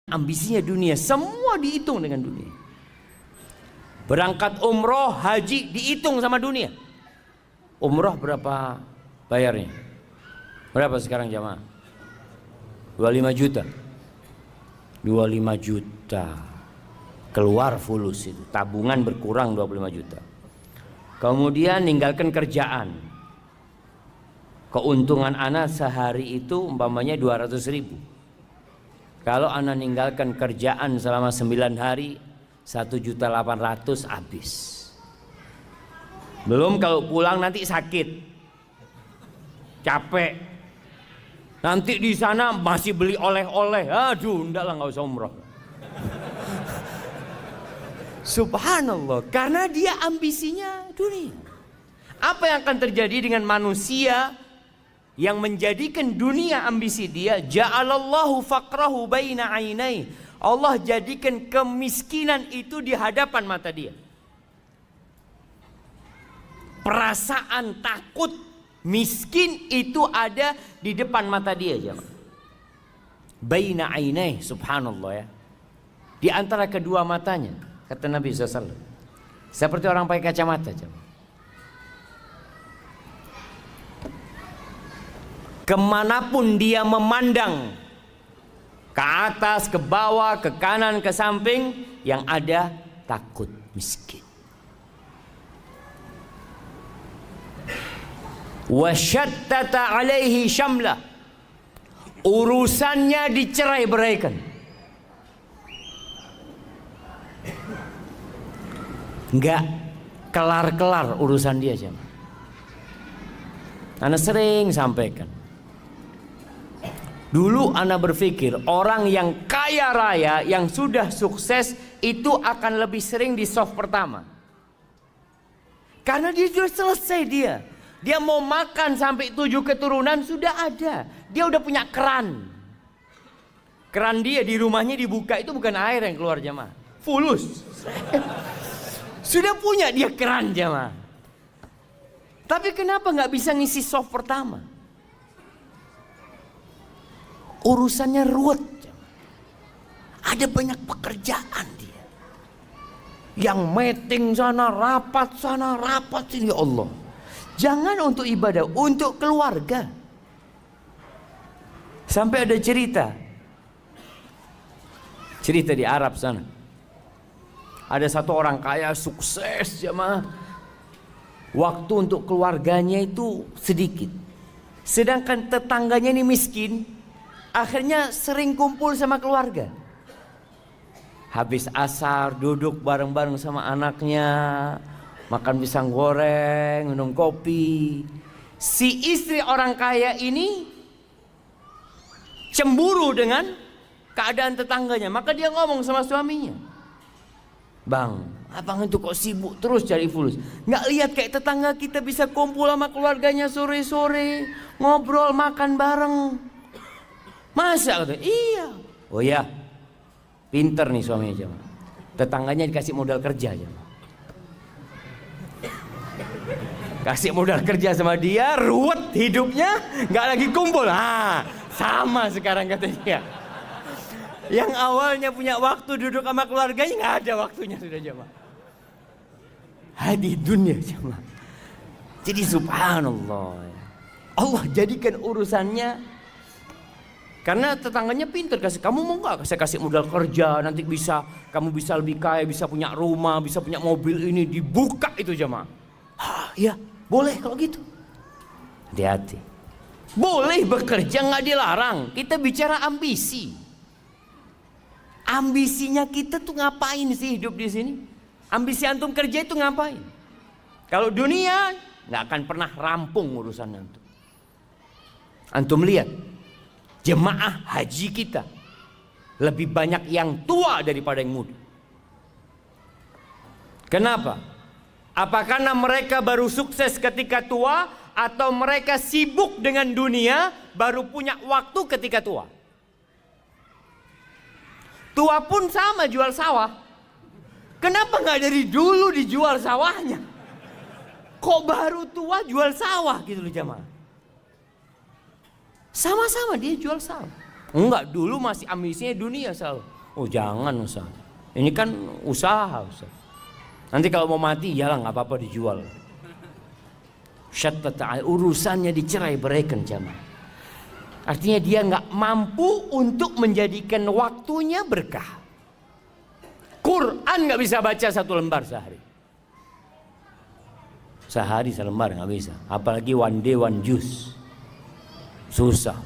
ambisinya dunia, semua dihitung dengan dunia. Berangkat umroh, haji dihitung sama dunia. Umroh berapa bayarnya? Berapa sekarang jamaah? 25 juta. 25 juta. Keluar fulus itu, tabungan berkurang 25 juta. Kemudian ninggalkan kerjaan. Keuntungan anak sehari itu umpamanya 200.000. Kalau anak ninggalkan kerjaan selama 9 hari 1.800.000 habis. Belum kalau pulang nanti sakit, capek, nanti di sana masih beli oleh-oleh. Aduh, enggak lah, nggak usah umroh. Subhanallah, karena dia ambisinya dunia. Apa yang akan terjadi dengan manusia yang menjadikan dunia ambisi dia? Ja'alallahu faqrahu baina ainai. Allah jadikan kemiskinan itu di hadapan mata dia. Perasaan takut miskin itu ada di depan mata dia, jemaah. Baina ainai, subhanallah ya. Di antara kedua matanya, kata Nabi SAW. Seperti orang pakai kacamata, jemaah. Kemanapun dia memandang, ke atas, ke bawah, ke kanan, ke samping, yang ada takut miskin. Wasyattata alaihi syamlah, urusannya dicerai-beraikan. Enggak kelar-kelar urusan dia, jemaah. Ana sering sampaikan. Dulu ana berpikir orang yang kaya raya, yang sudah sukses itu akan lebih sering di soft pertama. Karena dia sudah selesai dia. Dia mau makan sampai 7 keturunan sudah ada. Dia udah punya keran. Keran dia di rumahnya dibuka itu bukan air yang keluar, jemaah. Fulus. Sudah punya dia keran, jemaah. Tapi kenapa nggak bisa ngisi soft pertama? Urusannya ruwet. Ada banyak pekerjaan dia. Yang meeting sana, rapat sini, ya Allah. Jangan untuk ibadah, untuk keluarga. Sampai ada cerita di Arab sana. Ada satu orang kaya sukses, jemaah. Waktu untuk keluarganya itu sedikit. Sedangkan tetangganya ini miskin. Akhirnya sering kumpul sama keluarga. Habis asar duduk bareng-bareng sama anaknya, makan pisang goreng, minum kopi. Si istri orang kaya ini cemburu dengan keadaan tetangganya. Maka dia ngomong sama suaminya, "Bang, abang itu kok sibuk terus cari fulus? Nggak lihat kayak tetangga kita bisa kumpul sama keluarganya sore-sore, ngobrol, makan bareng. Masa?" Kata, "Iya." Oh ya, pinter nih suaminya, jemaah. Tetangganya dikasih modal kerja, jemaah. Kasih modal kerja sama dia, ruwet hidupnya, nggak lagi kumpul. Sama sekarang katanya. Yang awalnya punya waktu duduk sama keluarganya, nggak ada waktunya sudah, jemaah. Hadi dunia, jemaah. Jadi subhanallah, Allah jadikan urusannya. Karena tetangganya pintar, kamu mau nggak saya kasih modal kerja, nanti kamu bisa lebih kaya, bisa punya rumah, bisa punya mobil, ini dibuka itu, jemaah. Ya boleh kalau gitu. Hati-hati. Boleh bekerja, nggak dilarang. Kita bicara ambisi. Ambisinya kita tuh ngapain sih hidup di sini? Ambisi antum kerja itu ngapain? Kalau dunia nggak akan pernah rampung urusan antum. Antum lihat jemaah haji kita lebih banyak yang tua daripada yang muda. Kenapa? Apakah karena mereka baru sukses ketika tua, atau mereka sibuk dengan dunia baru punya waktu ketika tua? Tua pun sama jual sawah. Kenapa nggak dari dulu dijual sawahnya? Kok baru tua jual sawah gitu loh, jemaah? Sama-sama dia jual sawah. Enggak, dulu masih ambisinya dunia selalu. Oh jangan Ustaz, ini kan usaha Ustaz. Nanti kalau mau mati ya nggak apa-apa dijual. Syattata urusannya dicerai beraikan jamaah. Artinya dia nggak mampu untuk menjadikan waktunya berkah. Quran nggak bisa baca 1 lembar sehari. Sehari 1 lembar nggak bisa. Apalagi one day one juice. Susah.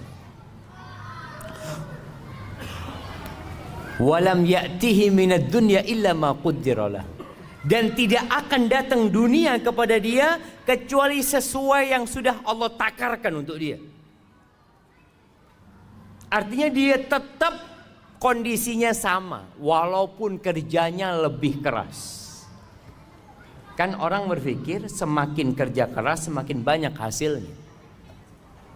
Walam ya'tihi minad dunya illa ma qaddara lah. Dan tidak akan datang dunia kepada dia kecuali sesuai yang sudah Allah takarkan untuk dia. Artinya dia tetap kondisinya sama walaupun kerjanya lebih keras. Kan orang berpikir semakin kerja keras semakin banyak hasilnya.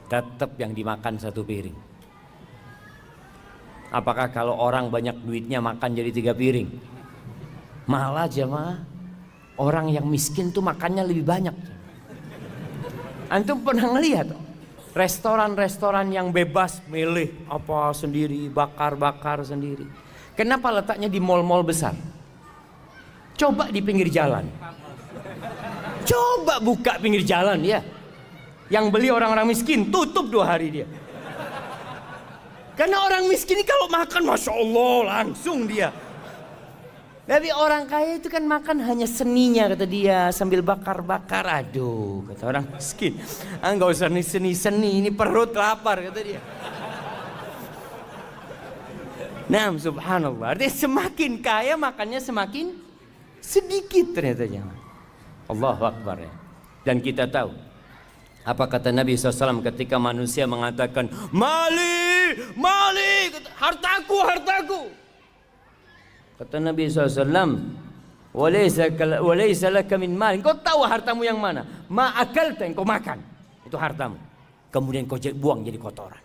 Tetap yang dimakan 1 piring. Apakah kalau orang banyak duitnya makan jadi 3 piring? Malah jemaah, orang yang miskin tuh makannya lebih banyak. Antum pernah ngelihat restoran-restoran yang bebas milih apa sendiri, bakar-bakar sendiri. Kenapa letaknya di mall-mall besar? Coba di pinggir jalan. Coba buka pinggir jalan ya. Yang beli orang-orang miskin, tutup 2 hari dia. Karena orang miskin ini kalau makan Masya Allah langsung dia. Tapi orang kaya itu kan makan hanya seninya kata dia, sambil bakar-bakar. Aduh kata orang miskin, nggak usah seni-seni, ini perut lapar kata dia. Nah subhanallah, artinya semakin kaya makannya semakin sedikit ternyata jangan. Allahu Akbar ya. Dan kita tahu apa kata Nabi SAW ketika manusia mengatakan mali, mali, hartaku, hartaku. Kata Nabi SAW, walaysa laka min mal. Kau tahu hartamu yang mana? Ma akalta, yang kau makan, itu hartamu. Kemudian kau buang jadi kotoran.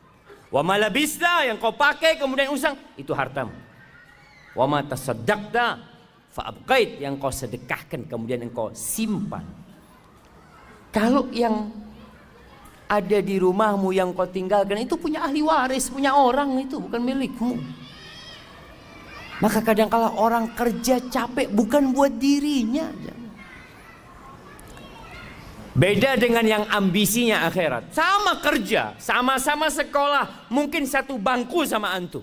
Wa ma labista, yang kau pakai kemudian usang, itu hartamu. Wa ma tasaddaqta fa abqait, yang kau sedekahkan kemudian engkau simpan. Kalau yang ada di rumahmu yang kau tinggalkan itu punya ahli waris, punya orang, itu bukan milikmu. Maka kadang-kala orang kerja capek bukan buat dirinya. Beda dengan yang ambisinya akhirat. Sama kerja, sama-sama sekolah, mungkin satu bangku sama antum.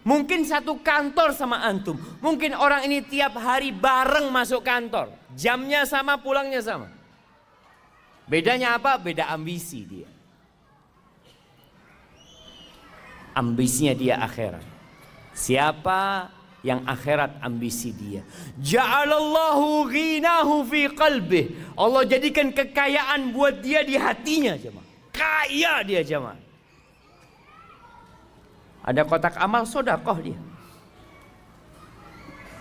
Mungkin satu kantor sama antum. Mungkin orang ini tiap hari bareng masuk kantor. Jamnya sama, pulangnya sama. Bedanya apa? Beda ambisi dia. Ambisinya dia akhirat. Siapa yang akhirat ambisi dia? Ja'alallahu ghinahu fi qalbih. Allah jadikan kekayaan buat dia di hatinya jemaah. Kaya dia jemaah. Ada kotak amal sodakoh dia.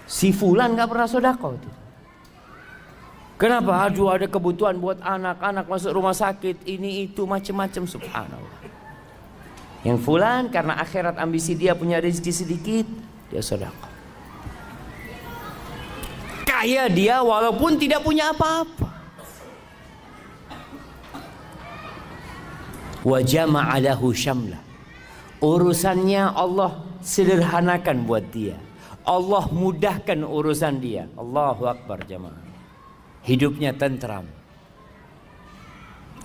Si fulan gak pernah sodakoh dia. Kenapa? Aduh ada kebutuhan buat anak-anak masuk rumah sakit, ini itu macam-macam, subhanallah. Yang fulan karena akhirat ambisi dia punya rezeki sedikit, dia sedekah. Kaya dia walaupun tidak punya apa-apa. Wa jama'a lahu syamla. Urusannya Allah sederhanakan buat dia. Allah mudahkan urusan dia. Allahu Akbar jamaah. Hidupnya tentram.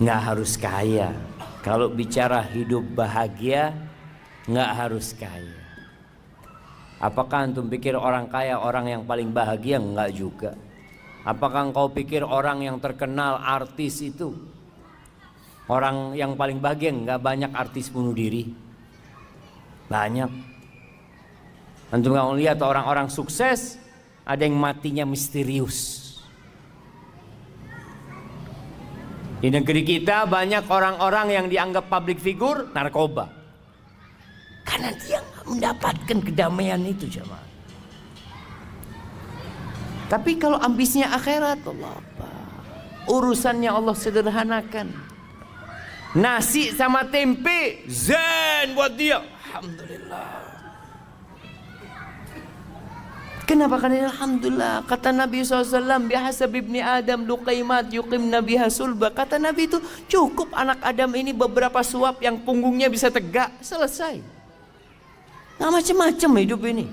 Nggak harus kaya. Kalau bicara hidup bahagia, nggak harus kaya. Apakah antum pikir orang kaya orang yang paling bahagia? Enggak juga. Apakah engkau pikir orang yang terkenal artis itu orang yang paling bahagia? Enggak, banyak artis bunuh diri. Banyak. Antum nggak lihat orang-orang sukses ada yang matinya misterius. Di negeri kita banyak orang-orang yang dianggap public figure narkoba. Karena dia nggak mendapatkan kedamaian itu jemaah. Tapi kalau ambisinya akhirat, Allah apa? Urusannya Allah sederhanakan. Nasi sama tempe zen buat dia. Alhamdulillah. Kenapa? Karena alhamdulillah kata Nabi SAW bihasab ibni Adam luqaimat yuqimna biha sulba. Kata Nabi itu cukup anak Adam ini beberapa suap yang punggungnya bisa tegak, selesai. Nah macam-macam hidup ini.